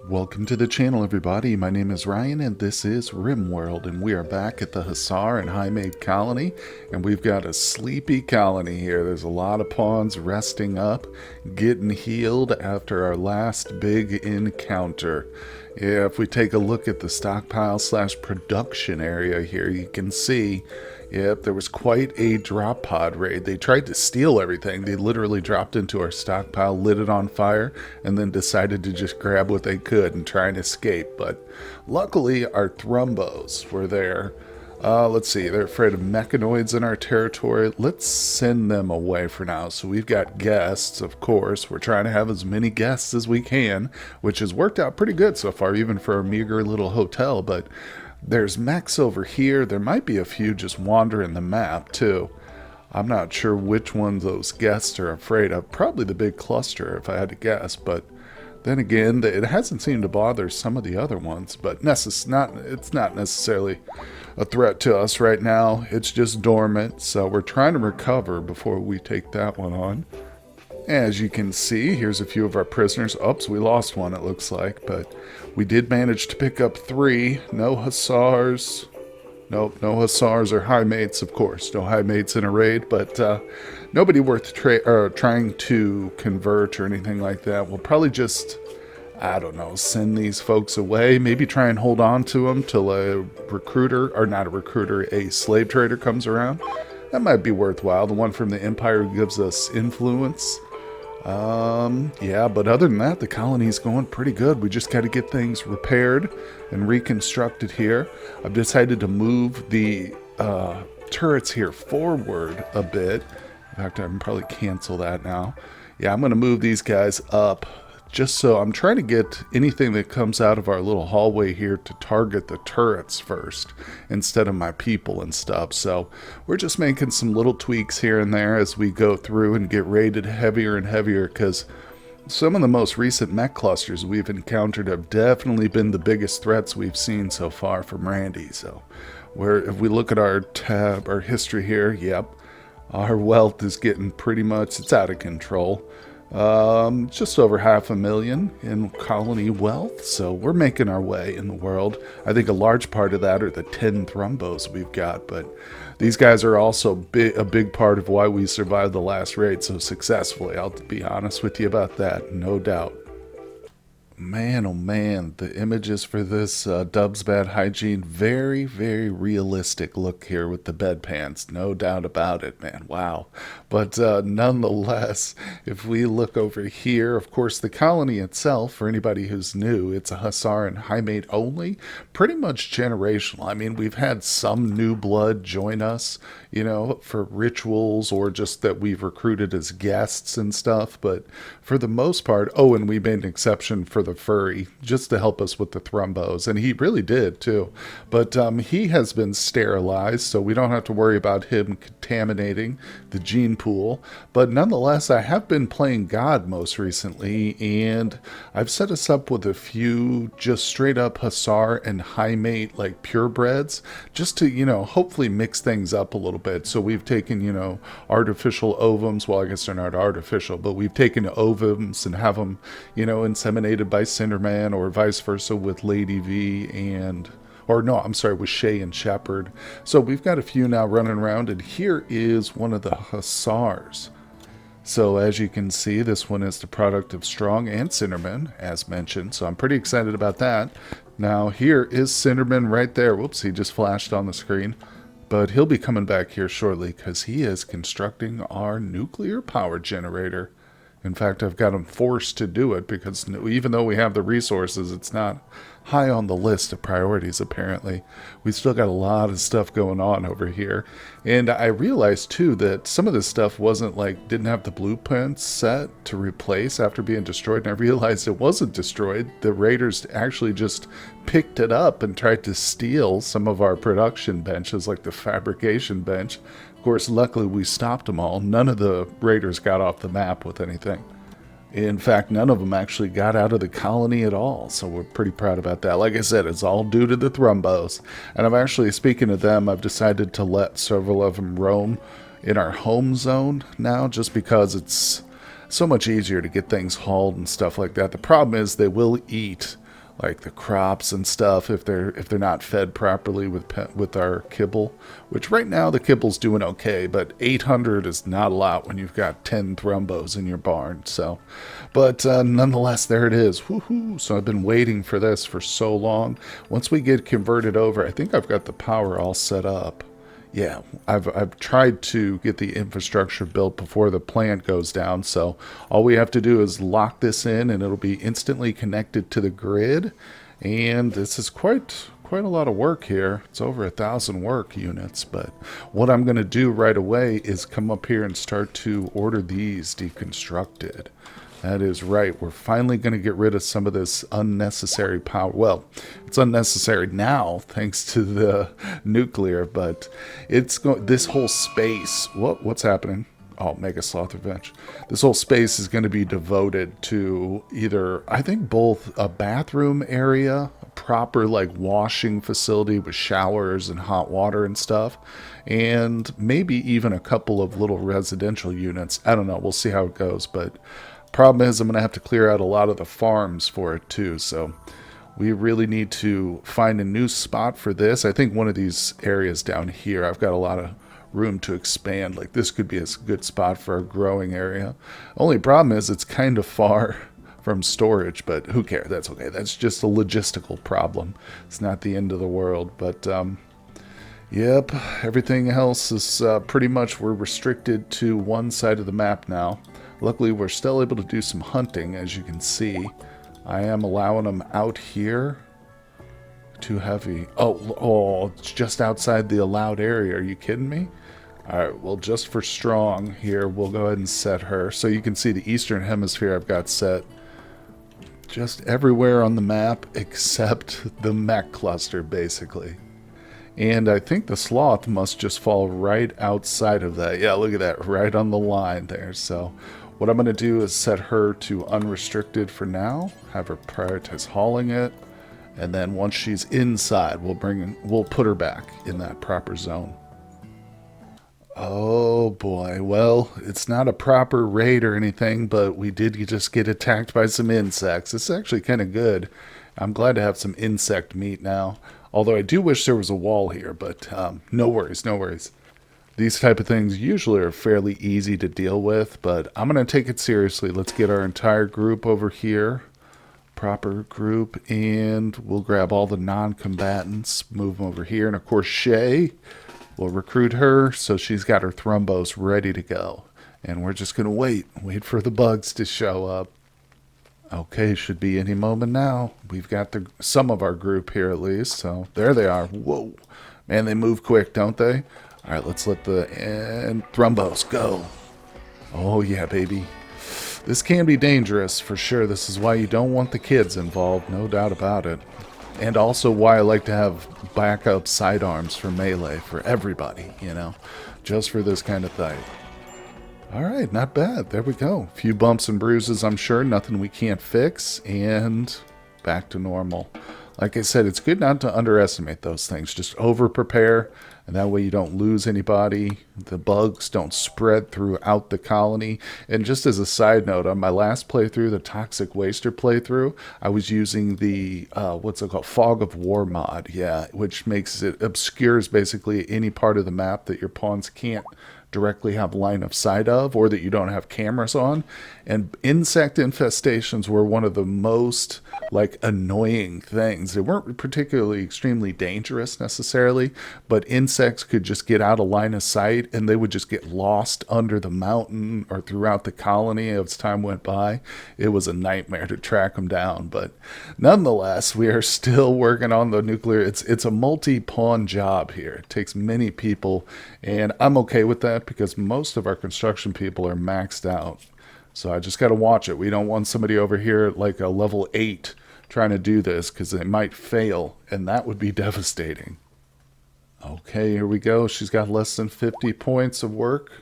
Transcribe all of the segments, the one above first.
Welcome to the channel, everybody. My name is Ryan, and this is RimWorld, and we are back at the Hussar and Highmate colony, and we've got a sleepy colony here. There's a lot of pawns resting up, getting healed after our last big encounter. Yeah, if we take a look at the stockpile slash production area here, you can see, yep, there was quite a drop pod raid. They tried to steal everything. They literally dropped into our stockpile, lit it on fire, and then decided to just grab what they could and try and escape. But luckily, our thrumbos were there. Let's see, they're afraid of mechanoids in our territory. Let's send them away for now. So we've got guests, of course. We're trying to have as many guests as we can, which has worked out pretty good so far, even for a meager little hotel. But there's mechs over here. There might be a few just wandering the map, too. I'm not sure which ones those guests are afraid of. Probably the big cluster, if I had to guess, but then again, it hasn't seemed to bother some of the other ones, but it's not necessarily a threat to us right now. It's just dormant, so we're trying to recover before we take that one on. As you can see, here's a few of our prisoners. Oops, we lost one, it looks like, but we did manage to pick up 3. No Hussars. Nope, no Hussars or Highmates, of course. No Highmates in a raid, but nobody worth trying to convert or anything like that. We'll probably just, I don't know, send these folks away. Maybe try and hold on to them till a recruiter, or not a recruiter, a slave trader comes around. That might be worthwhile. The one from the Empire gives us influence. Yeah, but other than that, the colony's going pretty good. We just got to get things repaired and reconstructed here. I've decided to move the turrets here forward a bit. In fact, I can probably cancel that now. Yeah, I'm going to move these guys up just so I'm trying to get anything that comes out of our little hallway here to target the turrets first instead of my people and stuff. So we're just making some little tweaks here and there as we go through and get rated heavier and heavier, because some of the most recent mech clusters we've encountered have definitely been the biggest threats we've seen so far from Randy. So if we look at our tab, our history here, yep, our wealth is getting pretty much, it's out of control. Just over 500,000 in colony wealth, so we're making our way in the world. I think a large part of that are the 10 thrumbos we've got, but these guys are also a big part of why we survived the last raid so successfully. I'll be honest with you about that, no doubt. Man, oh man, the images for this Dub's Bad Hygiene, very, very realistic look here with the bedpans, no doubt about it, man, wow. But nonetheless, if we look over here, of course, the colony itself, for anybody who's new, it's a Hussar and Highmate only, pretty much generational. I mean, we've had some new blood join us, you know, for rituals or just that we've recruited as guests and stuff, but for the most part, oh, and we made an exception for the furry just to help us with the thrumbos, and he really did too, but he has been sterilized, so we don't have to worry about him contaminating the gene pool. But nonetheless, I have been playing God most recently, and I've set us up with a few just straight up Hussar and Highmate like purebreds, just to, you know, hopefully mix things up a little bit. So we've taken, you know, artificial ovums, well, I guess they're not artificial, but we've taken ovums and have them, you know, inseminated by Cinderman, or vice versa with Lady V and, or no, I'm sorry, with Shay and Shepherd. So we've got a few now running around, and here is one of the Hussars. So as you can see, this one is the product of Strong and Cinderman, as mentioned, so I'm pretty excited about that. Now here is Cinderman right there. Whoops, he just flashed on the screen. But he'll be coming back here shortly because he is constructing our nuclear power generator. In fact, I've got him forced to do it because even though we have the resources, it's not high on the list of priorities, apparently. We still got a lot of stuff going on over here. And I realized, too, that some of this stuff didn't have the blueprints set to replace after being destroyed. And I realized it wasn't destroyed. The raiders actually just picked it up and tried to steal some of our production benches, like the fabrication bench. Of course, luckily we stopped them all. None of the raiders got off the map with anything. In fact, none of them actually got out of the colony at all, so we're pretty proud about that. Like I said, it's all due to the thrumbos. And I'm actually, speaking of them, I've decided to let several of them roam in our home zone now, just because it's so much easier to get things hauled and stuff like that. The problem is they will eat like the crops and stuff if they're not fed properly with our kibble, which right now the kibble's doing okay, but 800 is not a lot when you've got 10 thrumbos in your barn. So but nonetheless, there it is. Woohoo. So I've been waiting for this for so long. Once we get converted over, I think I've got the power all set up. Yeah, I've tried to get the infrastructure built before the plant goes down, so all we have to do is lock this in and it'll be instantly connected to the grid. And this is quite a lot of work here. It's over 1,000 work units, but what I'm going to do right away is come up here and start to order these deconstructed. That is right. We're finally going to get rid of some of this unnecessary power. Well, it's unnecessary now thanks to the nuclear, but this whole space. What's happening? Oh, Mega Sloth Revenge. This whole space is going to be devoted to either, I think, both a bathroom area, a proper like washing facility with showers and hot water and stuff, and maybe even a couple of little residential units. I don't know. We'll see how it goes, but problem is I'm going to have to clear out a lot of the farms for it too, so we really need to find a new spot for this. I think one of these areas down here, I've got a lot of room to expand. Like this could be a good spot for a growing area. Only problem is it's kind of far from storage, but who cares? That's okay. That's just a logistical problem. It's not the end of the world, but yep, everything else is pretty much, we're restricted to one side of the map now. Luckily, we're still able to do some hunting, as you can see. I am allowing them out here. Too heavy. Oh, it's just outside the allowed area. Are you kidding me? Alright, well, just for strong here, we'll go ahead and set her. So you can see the eastern hemisphere I've got set just everywhere on the map except the mech cluster, basically. And I think the sloth must just fall right outside of that. Yeah, look at that, right on the line there. So what I'm going to do is set her to unrestricted for now, have her prioritize hauling it, and then once she's inside, we'll put her back in that proper zone. Oh boy, well, it's not a proper raid or anything, but we did just get attacked by some insects. It's actually kind of good. I'm glad to have some insect meat now. Although I do wish there was a wall here, but no worries, no worries. These type of things usually are fairly easy to deal with, but I'm going to take it seriously. Let's get our entire group over here. Proper group, and we'll grab all the non-combatants, move them over here, and of course Shay, we'll recruit her so she's got her thrumbos ready to go. And we're just going to wait for the bugs to show up. Okay, should be any moment now. We've got some of our group here at least, so there they are. Whoa, man, they move quick, don't they? All right, let's let the thrumbos go. Oh yeah, baby. This can be dangerous for sure. This is why you don't want the kids involved, no doubt about it. And also why I like to have backup sidearms for melee for everybody, you know, just for this kind of thing. All right, not bad. There we go. A few bumps and bruises, I'm sure. Nothing we can't fix. And back to normal. Like I said, it's good not to underestimate those things. Just over-prepare, and that way you don't lose anybody. The bugs don't spread throughout the colony. And just as a side note, on my last playthrough, the Toxic Waster playthrough, I was using the, what's it called, Fog of War mod, yeah, which makes it, obscures basically any part of the map that your pawns can't directly have line of sight of, or that you don't have cameras on. And insect infestations were one of the most like annoying things. They weren't particularly extremely dangerous necessarily, but insects could just get out of line of sight and they would just get lost under the mountain or throughout the colony as time went by. It was a nightmare to track them down, but nonetheless, we are still working on the nuclear. It's a multi-pawn job here. It takes many people, and I'm okay with that because most of our construction people are maxed out. So I just got to watch it. We don't want somebody over here at like a level 8 trying to do this because they might fail, and that would be devastating. Okay, here we go. She's got less than 50 points of work.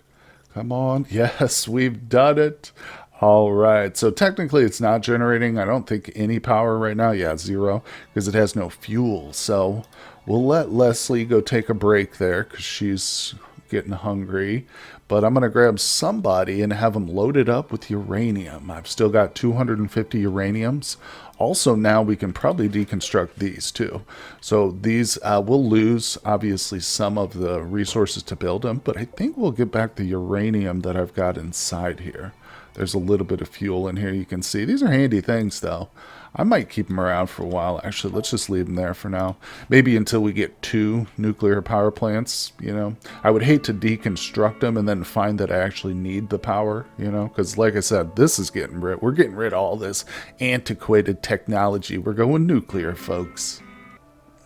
Come on. Yes, we've done it. All right. So technically it's not generating, I don't think, any power right now. Yeah, 0 because it has no fuel. So we'll let Leslie go take a break there because she's getting hungry. But I'm going to grab somebody and have them loaded up with uranium. I've still got 250 uraniums. Also, now we can probably deconstruct these too. So these will lose, obviously, some of the resources to build them, but I think we'll get back the uranium that I've got inside here. There's a little bit of fuel in here you can see. These are handy things, though. I might keep them around for a while. Actually, let's just leave them there for now. Maybe until we get 2 nuclear power plants, you know. I would hate to deconstruct them and then find that I actually need the power, you know. Because like I said, this is getting rid. We're getting rid of all this antiquated technology. We're going nuclear, folks.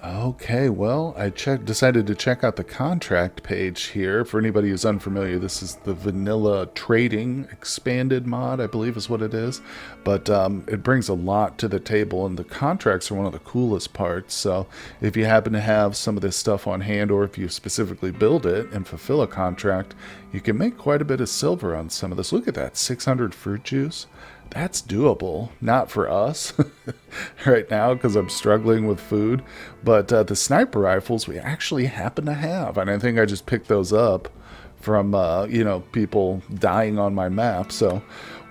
Okay, well, decided to check out the contract page here. For anybody who's unfamiliar, this is the vanilla trading expanded mod, I believe is what it is. But it brings a lot to the table, and the contracts are one of the coolest parts. So if you happen to have some of this stuff on hand, or if you specifically build it and fulfill a contract, you can make quite a bit of silver on some of this. Look at that, 600 fruit juice. That's doable. Not for us right now because I'm struggling with food. But the sniper rifles we actually happen to have. And I think I just picked those up from, people dying on my map. So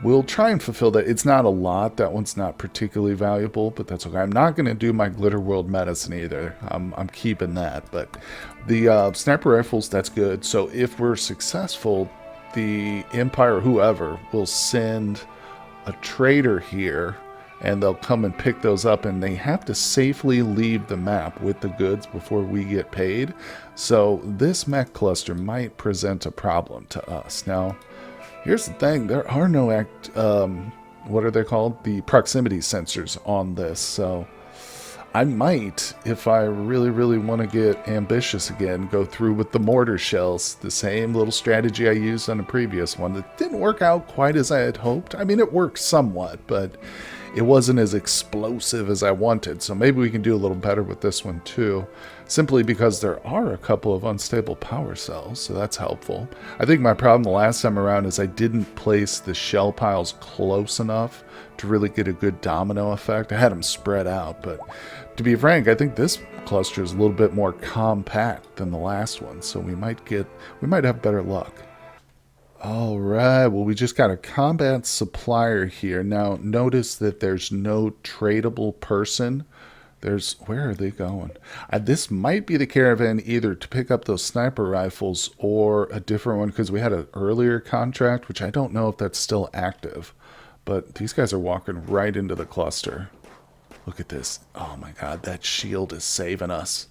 we'll try and fulfill that. It's not a lot. That one's not particularly valuable, but that's okay. I'm not going to do my Glitter World medicine either. I'm keeping that. But the sniper rifles, that's good. So if we're successful, the Empire, whoever, will send a trader here, and they'll come and pick those up, and they have to safely leave the map with the goods before we get paid. So this mech cluster might present a problem to us. Now, here's the thing. There are no what are they called? The proximity sensors on this. So I might, if I really, really want to get ambitious again, go through with the mortar shells. The same little strategy I used on the previous one. It didn't work out quite as I had hoped. I mean, it worked somewhat, but it wasn't as explosive as I wanted. So maybe we can do a little better with this one too. Simply because there are a couple of unstable power cells, so that's helpful. I think my problem the last time around is I didn't place the shell piles close enough to really get a good domino effect. I had them spread out, but to be frank, I think this cluster is a little bit more compact than the last one, so we might have better luck. All right, well, we just got a combat supplier here. Now, notice that there's no tradable person. Where are they going? This might be the caravan either to pick up those sniper rifles or a different one, because we had an earlier contract, which I don't know if that's still active. But these guys are walking right into the cluster. Look at this. Oh my god, that shield is saving us.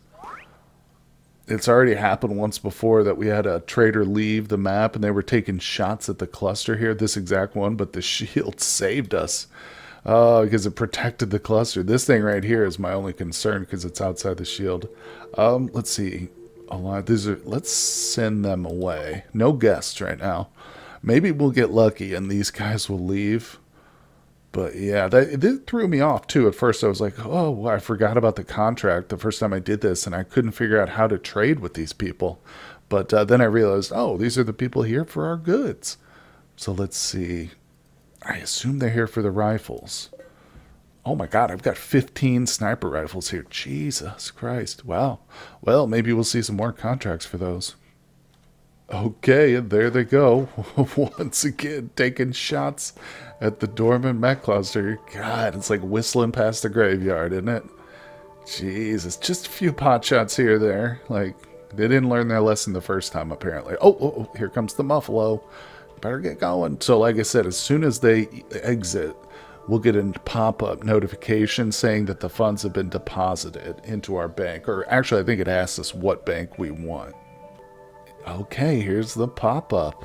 It's already happened once before that we had a trader leave the map and they were taking shots at the cluster here, this exact one, but the shield saved us. Because it protected the cluster. This thing right here is my only concern because it's outside the shield. Let's see. Let's send them away. No guests right now. Maybe we'll get lucky and these guys will leave. But yeah, it threw me off too. At first I was like, oh, I forgot about the contract the first time I did this, and I couldn't figure out how to trade with these people. But then I realized, oh, these are the people here for our goods. So let's see. I assume they're here for the rifles. Oh my god, I've got 15 sniper rifles here. Jesus Christ. Wow. Well, maybe we'll see some more contracts for those. Okay, and there they go. Once again, taking shots at the dormant mech cluster. God, it's like whistling past the graveyard, isn't it? Jesus, just a few pot shots here or there. Like, they didn't learn their lesson the first time, apparently. Oh, here comes the Muffalo. Better get going. So like I said, as soon as they exit, we'll get a pop-up notification saying that the funds have been deposited into our bank. Or actually, I think it asks us what bank we want. Okay, here's the pop-up.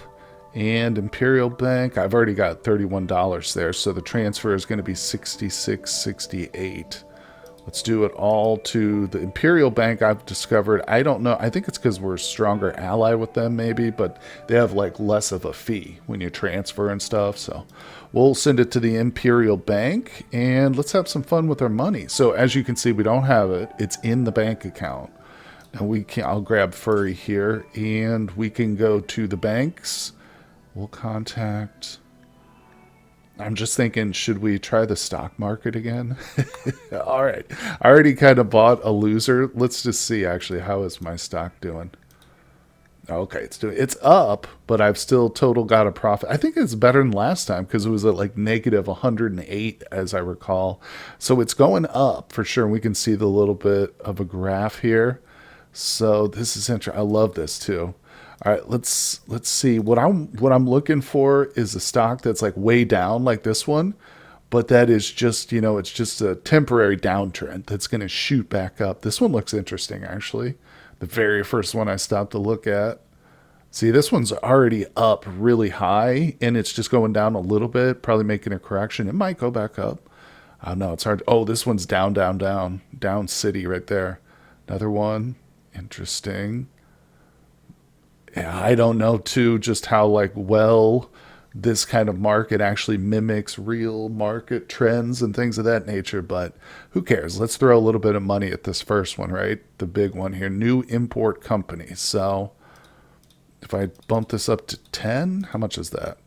And Imperial Bank, I've already got $31 there, so the transfer is going to be $66.68. Let's do it all to the Imperial Bank. I've discovered, I don't know, I think it's because we're a stronger ally with them maybe, but they have like less of a fee when you transfer and stuff. So we'll send it to the Imperial Bank and let's have some fun with our money. So as you can see, we don't have it. It's in the bank account. Now I'll grab Furry here and we can go to the banks. We'll contact... I'm just thinking, should we try the stock market again? All right. I already kind of bought a loser. Let's just see, actually, how is my stock doing? Okay, it's up, but I've still total got a profit. I think it's better than last time because it was at like negative 108 as I recall. So it's going up for sure. We can see the little bit of a graph here. So this is interesting. I love this too. All right, let's see. What I'm looking for is a stock that's like way down like this one, but that is just, it's just a temporary downtrend that's going to shoot back up. This one looks interesting actually. The very first one I stopped to look at. See, this one's already up really high, and it's just going down a little bit, probably making a correction. It might go back up. I don't know. It's hard. Oh, this one's down, down, down. Down city right there. Another one. Interesting. Yeah, I don't know, too, just how, like, well this kind of market actually mimics real market trends and things of that nature, but who cares? Let's throw a little bit of money at this first one, right? The big one here, new import company. So if I bump this up to 10, how much is that?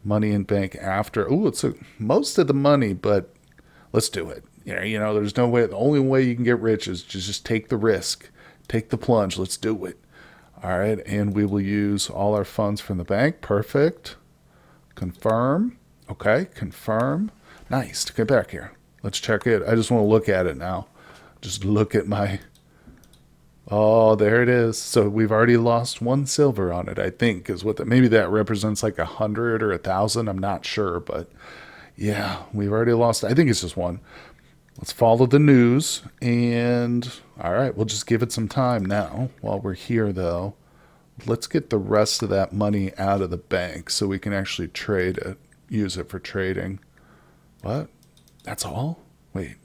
Money in bank after. Oh, it's most of the money, but let's do it. There's no way. The only way you can get rich is to just take the risk, take the plunge. Let's do it. All right, and we will use all our funds from the bank. Perfect. Confirm. Okay, confirm. Nice. Get back here. Let's check it. I just want to look at it now. Just look at my... Oh, there it is. So we've already lost 1 silver on it, I think, is what maybe that represents like 100 or 1,000. I'm not sure, but yeah, we've already lost. I think it's just 1. Let's follow the news, and all right, we'll just give it some time now. While we're here, though, let's get the rest of that money out of the bank so we can actually trade it, use it for trading. What? That's all? Wait.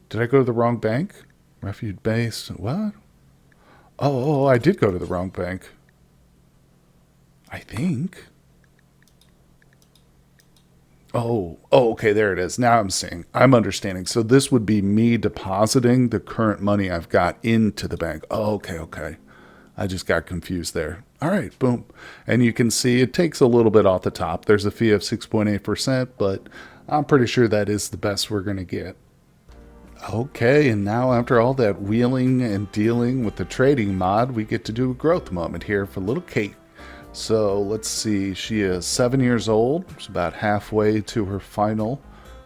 Did I go to the wrong bank? Refuge base. What? Oh, I did go to the wrong bank. I think. Oh, okay, there it is. Now I'm seeing. I'm understanding. So this would be me depositing the current money I've got into the bank. Oh, okay. I just got confused there. All right, boom. And you can see it takes a little bit off the top. There's a fee of 6.8%, but I'm pretty sure that is the best we're going to get. Okay, and now after all that wheeling and dealing with the trading mod, we get to do a growth moment here for little Kate. So let's see, she is 7 years old. She's about halfway to her final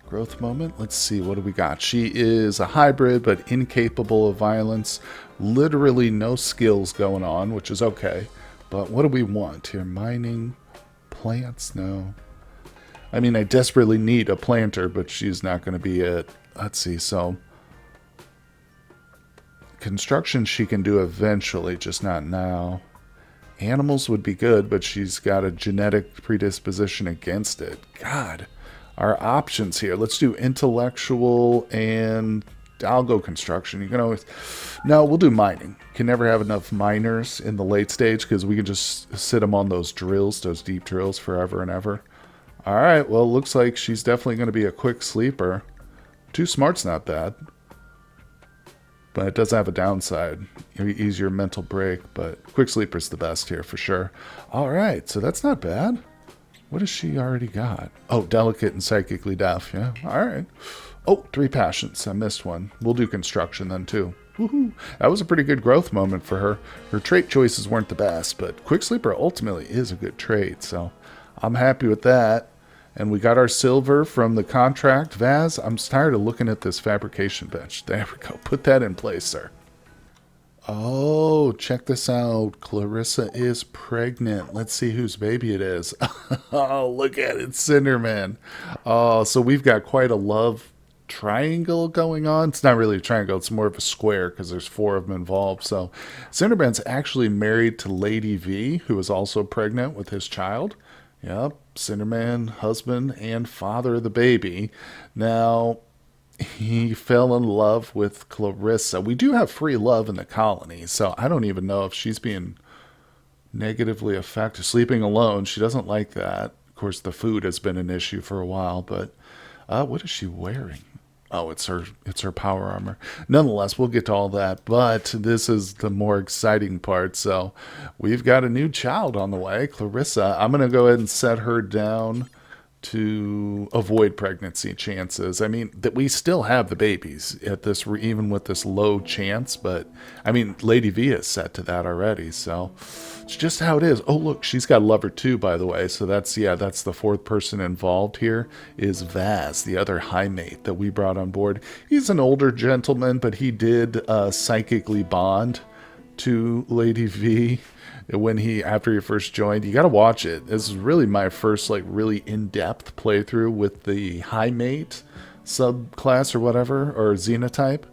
growth moment. Let's see, what do we got? She is a hybrid, but incapable of violence. Literally no skills going on, which is okay. But what do we want here? Mining, plants? No. I mean, I desperately need a planter, but she's not going to be it. Let's see, so construction she can do eventually, just not now. Animals would be good, but she's got a genetic predisposition against it. God, our options here. Let's do intellectual, and I'll go construction. You can always... No, we'll do mining. Can never have enough miners in the late stage because we can just sit them on those drills, those deep drills forever and ever. All right, well, looks like she's definitely going to be a quick sleeper. Too smart's not bad, but it does have a downside. Easier mental break, but quick sleeper's the best here for sure. All right, so that's not bad. What has she already got? Oh, delicate and psychically deaf. Yeah, all right. Oh, 3 passions. I missed one. We'll do construction then too. Woohoo! That was a pretty good growth moment for her. Her trait choices weren't the best, but quick sleeper ultimately is a good trait, so I'm happy with that. And we got our silver from the contract. Vaz, I'm tired of looking at this fabrication bench. There we go. Put that in place, sir. Oh, check this out. Clarissa is pregnant. Let's see whose baby it is. Oh, look at it. Cinderman. Oh, so we've got quite a love triangle going on. It's not really a triangle. It's more of a square because there's 4 of them involved. So Cinderman's actually married to Lady V, who is also pregnant with his child. Yep, Cinderman, husband and father of the baby. Now, he fell in love with Clarissa. We do have free love in the colony, so I don't even know if she's being negatively affected. Sleeping alone, she doesn't like that. Of course, the food has been an issue for a while, but what is she wearing? Oh, it's her power armor. Nonetheless, we'll get to all that, but this is the more exciting part. So we've got a new child on the way, Clarissa. I'm going to go ahead and set her down to avoid pregnancy chances. I mean, that we still have the babies at this, even with this low chance, but I mean, Lady V is set to that already, so it's just how it is. Oh, look, she's got a lover too, by the way, so that's, yeah, that's the fourth person involved here, is Vaz, the other Highmate that we brought on board. He's an older gentleman, but he did psychically bond to Lady V when after he first joined. You got to watch it. This is really my first like really in-depth playthrough with the Highmate subclass or whatever, or xenotype,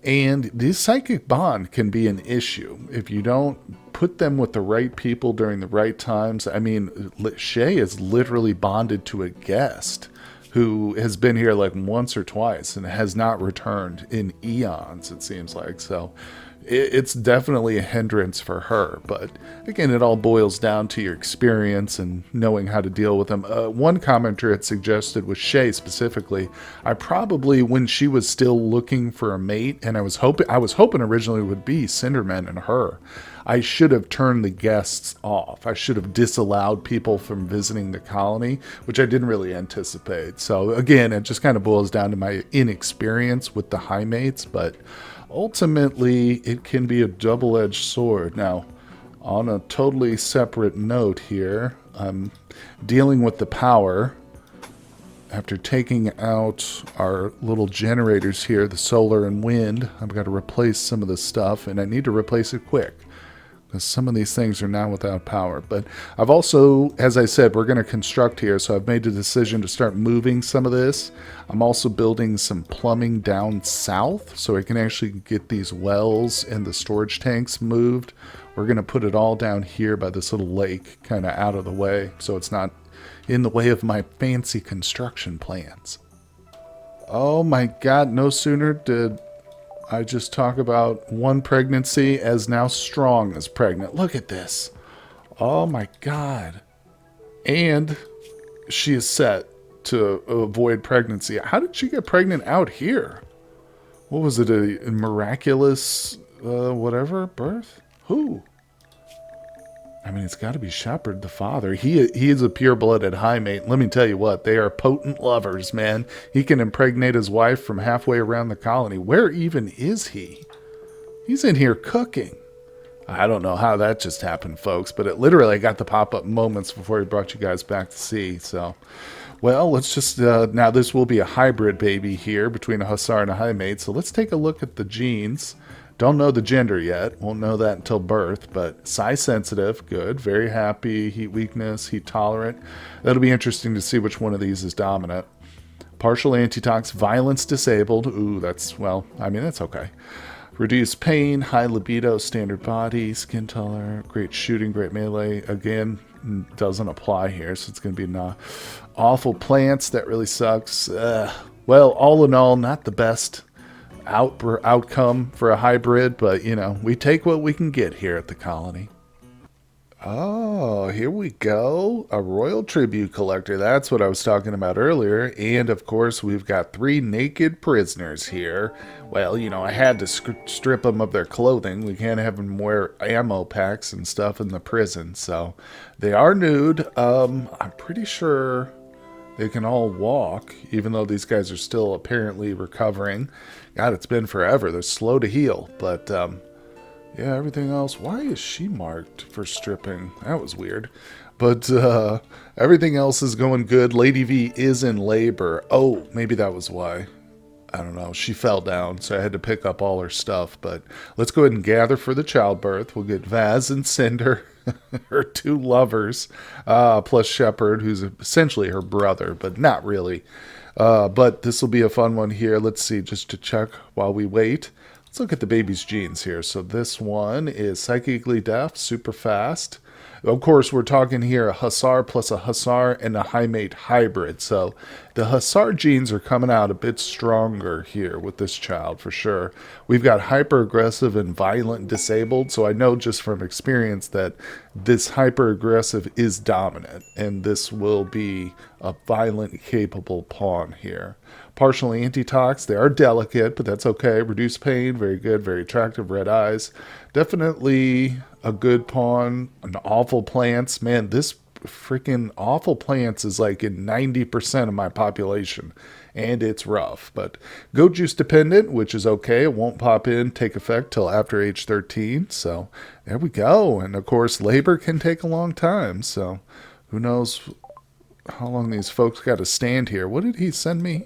and this psychic bond can be an issue if you don't put them with the right people during the right times. I mean, Shay is literally bonded to a guest who has been here like once or twice and has not returned in eons, it seems like. So it's definitely a hindrance for her. But again, it all boils down to your experience and knowing how to deal with them. One commenter had suggested with Shay specifically, I probably, when she was still looking for a mate, and I was hoping originally it would be Cinderman and her, I should have turned the guests off. I should have disallowed people from visiting the colony, which I didn't really anticipate. So again, it just kind of boils down to my inexperience with the Highmates, but ultimately it can be a double-edged sword. Now, on a totally separate note here, I'm dealing with the power. After taking out our little generators here, the solar and wind, I've got to replace some of this stuff, and I need to replace it quick, because some of these things are now without power. But I've also, as I said, we're going to construct here, so I've made the decision to start moving some of this. I'm also building some plumbing down south, so I can actually get these wells and the storage tanks moved. We're going to put it all down here by this little lake, kind of out of the way, so it's not in the way of my fancy construction plans. Oh my God, no sooner did I just talk about one pregnancy as now Strong is pregnant. Look at this. Oh my God. And she is set to avoid pregnancy. How did she get pregnant out here? What was it, a miraculous whatever birth? Who? I mean, it's got to be Shepard, the father. He is a pure-blooded Highmate. Let me tell you what, they are potent lovers, man. He can impregnate his wife from halfway around the colony. Where even is he? He's in here cooking. I don't know how that just happened, folks, but it literally got the pop-up moments before he brought you guys back to see. So, well, let's just, now this will be a hybrid baby here between a Hussar and a Highmate. So let's take a look at the genes. Don't know the gender yet. Won't know that until birth, but size sensitive, good. Very happy, heat weakness, heat tolerant. That'll be interesting to see which one of these is dominant. Partial antitox, violence disabled. Ooh, that's, well, I mean, that's okay. Reduced pain, high libido, standard body, skin color, great shooting, great melee. Again, doesn't apply here, so it's going to be awful plants. That really sucks. Well, all in all, not the best outcome for a hybrid, but you know, we take what we can get here at the colony. Oh, here we go. A royal tribute collector. That's what I was talking about earlier. And of course, we've got 3 naked prisoners here. Well, you know, I had to strip them of their clothing. We can't have them wear ammo packs and stuff in the prison. So they are nude. I'm pretty sure they can all walk, even though these guys are still apparently recovering. God, it's been forever. They're slow to heal. But, yeah, everything else. Why is she marked for stripping? That was weird. But everything else is going good. Lady V is in labor. Oh, maybe that was why. I don't know. She fell down, so I had to pick up all her stuff. But let's go ahead and gather for the childbirth. We'll get Vaz and Cinder, her 2 lovers, plus Shepard, who's essentially her brother, but not really. But this will be a fun one here. Let's see, just to check while we wait. Let's look at the baby's genes here. So this one is psychically deaf, super fast. Of course, we're talking here a Hussar plus a Hussar and a Highmate hybrid. So the Hussar genes are coming out a bit stronger here with this child for sure. We've got hyper-aggressive and violent disabled. So I know just from experience that this hyper-aggressive is dominant. And this will be a violent, capable pawn here. Partial antitox, they are delicate, but that's okay. Reduced pain, very good, very attractive, red eyes. Definitely a good pawn. An awful plants. Man, this freaking awful plants is like in 90% of my population, and it's rough. But goat juice dependent, which is okay. It won't pop in, take effect till after age 13. So there we go. And of course, labor can take a long time. So who knows how long these folks got to stand here. What did he send me?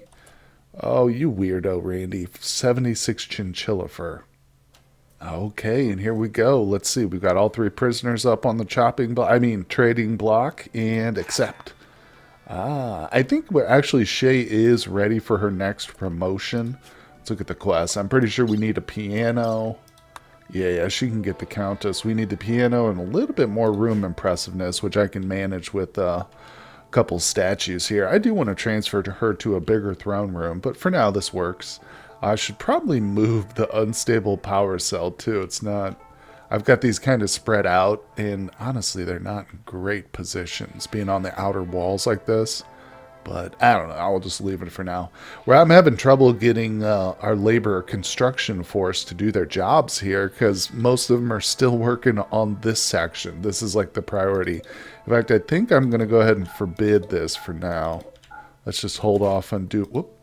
Oh, you weirdo, Randy. 76 chinchilla fur. Okay, and here we go. Let's see. We've got all 3 prisoners up on the trading block, and accept. I think actually Shay is ready for her next promotion. Let's look at the quest. I'm pretty sure we need a piano. Yeah, she can get the Countess. We need the piano and a little bit more room impressiveness, which I can manage with a couple statues here. I do want to transfer her to a bigger throne room, but for now this works. I should probably move the unstable power cell too. It's not... I've got these kind of spread out, and honestly, they're not in great positions, being on the outer walls like this. But I don't know. I'll just leave it for now. Where I'm having trouble getting our labor construction force to do their jobs here, because most of them are still working on this section. This is like the priority. In fact, I think I'm going to go ahead and forbid this for now. Let's just hold off and do... Whoop.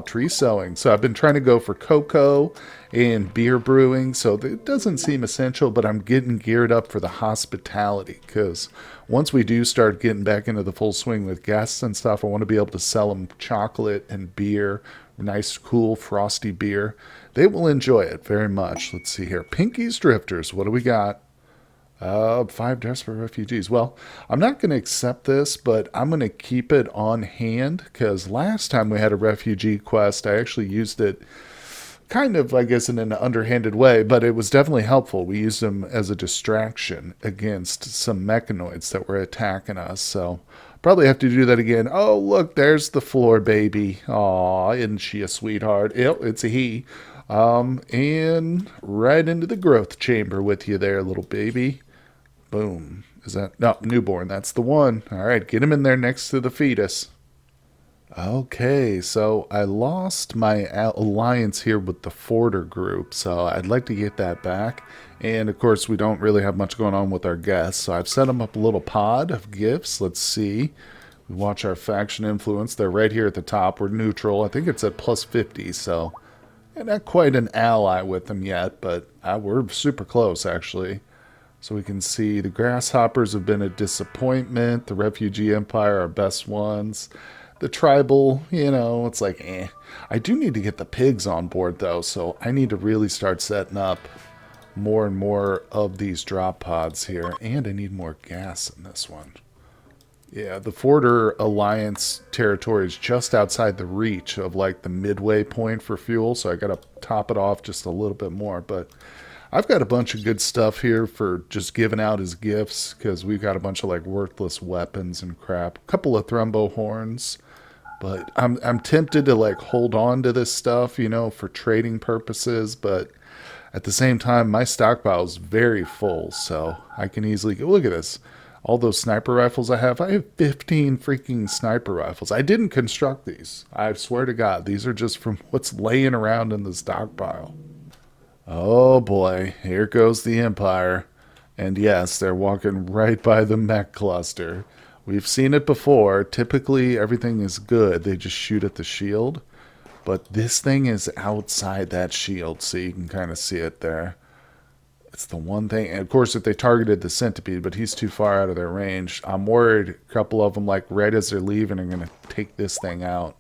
Tree sowing. So I've been trying to go for cocoa and beer brewing, so it doesn't seem essential, but I'm getting geared up for the hospitality, because once we do start getting back into the full swing with guests and stuff, I want to be able to sell them chocolate and beer, nice, cool, frosty beer. They will enjoy it very much. Let's see here. Pinky's Drifters. What do we got? 5 desperate refugees. Well, I'm not going to accept this, but I'm going to keep it on hand, because last time we had a refugee quest, I actually used it kind of, I guess, in an underhanded way, but it was definitely helpful. We used them as a distraction against some mechanoids that were attacking us, so probably have to do that again. Oh, look, there's the floor baby. Aw, isn't she a sweetheart? Yep, it's a he. And right into the growth chamber with you there, little baby. Boom. Is that... No, newborn. That's the one. All right, get him in there next to the fetus. Okay, so I lost my alliance here with the Forder group, so I'd like to get that back. And, of course, we don't really have much going on with our guests, so I've set them up a little pod of gifts. Let's see. We watch our faction influence. They're right here at the top. We're neutral. I think it's at plus 50, so... And not quite an ally with them yet, but we're super close, actually. So we can see the grasshoppers have been a disappointment. The refugee empire are best ones. The tribal, it's like, eh. I do need to get the pigs on board, though, so I need to really start setting up more and more of these drop pods here. And I need more gas in this one. Yeah, the Forder Alliance territory is just outside the reach of, like, the midway point for fuel, so I gotta top it off just a little bit more, but... I've got a bunch of good stuff here for just giving out as gifts, because we've got a bunch of like worthless weapons and crap. A couple of thrumbo horns, but I'm tempted to like hold on to this stuff, for trading purposes, but at the same time, my stockpile is very full, so I can easily go. Look at this. All those sniper rifles I have 15 freaking sniper rifles. I didn't construct these. I swear to God, these are just from what's laying around in the stockpile. Oh boy, here goes the Empire. And yes, they're walking right by the mech cluster. We've seen it before. Typically, everything is good. They just shoot at the shield. But this thing is outside that shield, so you can kind of see it there. It's the one thing. And of course, if they targeted the centipede, but he's too far out of their range, I'm worried a couple of them, like right as they're leaving, are going to take this thing out.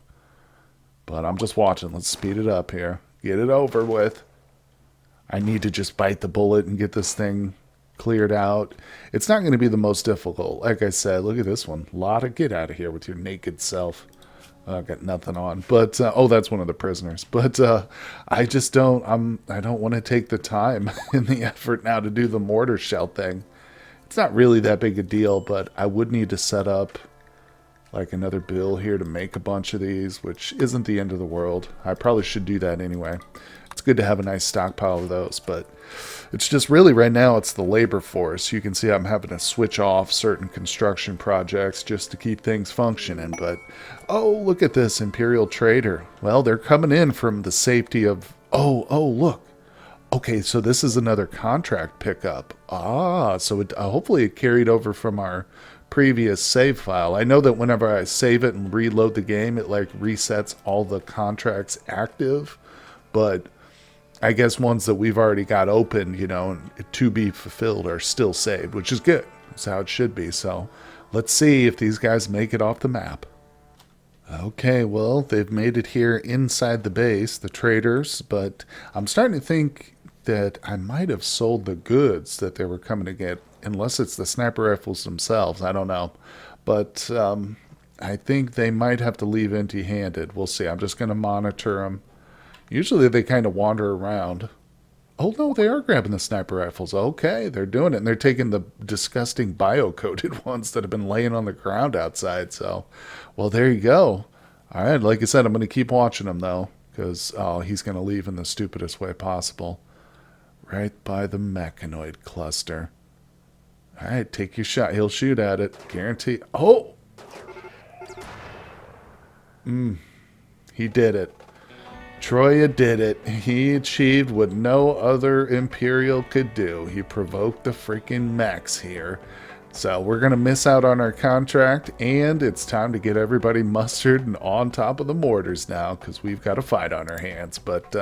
But I'm just watching. Let's speed it up here. Get it over with. I need to just bite the bullet and get this thing cleared out. It's not going to be the most difficult. Like I said, look at this one. Get out of here with your naked self. I've got nothing on. But, oh, that's one of the prisoners. But I just don't, I don't want to take the time and the effort now to do the mortar shell thing. It's not really that big a deal, but I would need to set up like another bill here to make a bunch of these, which isn't the end of the world. I probably should do that anyway. It's good to have a nice stockpile of those, but it's just really right now it's the labor force. You can see I'm having to switch off certain construction projects just to keep things functioning. But, oh, look at this Imperial Trader. Well, they're coming in from the safety of... Oh, look. Okay, so this is another contract pickup. So hopefully it carried over from our previous save file. I know that whenever I save it and reload the game, it like resets all the contracts active, but I guess ones that we've already got open, you know, to be fulfilled are still saved, which is good. That's how it should be. So let's see if these guys make it off the map. Okay, well, they've made it here inside the base, the traders, but I'm starting to think that I might have sold the goods that they were coming to get, unless it's the sniper rifles themselves. I don't know. But I think they might have to leave empty-handed. We'll see. I'm just going to monitor them. Usually they kind of wander around. Oh, no, they are grabbing the sniper rifles. Okay, they're doing it. And they're taking the disgusting bio-coated ones that have been laying on the ground outside. So, well, there you go. All right, like I said, I'm going to keep watching him, though, because he's going to leave in the stupidest way possible. Right by the mechanoid cluster. All right, take your shot. He'll shoot at it. Guarantee. Oh! He did it. Troya did it. He achieved what no other Imperial could do. He provoked the freaking mechs here. So we're going to miss out on our contract, and it's time to get everybody mustered and on top of the mortars now, because we've got a fight on our hands. But,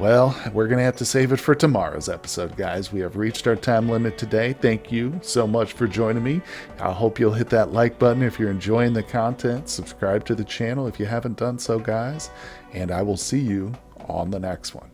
well, we're going to have to save it for tomorrow's episode, guys. We have reached our time limit today. Thank you so much for joining me. I hope you'll hit that like button if you're enjoying the content. Subscribe to the channel if you haven't done so, guys. And I will see you on the next one.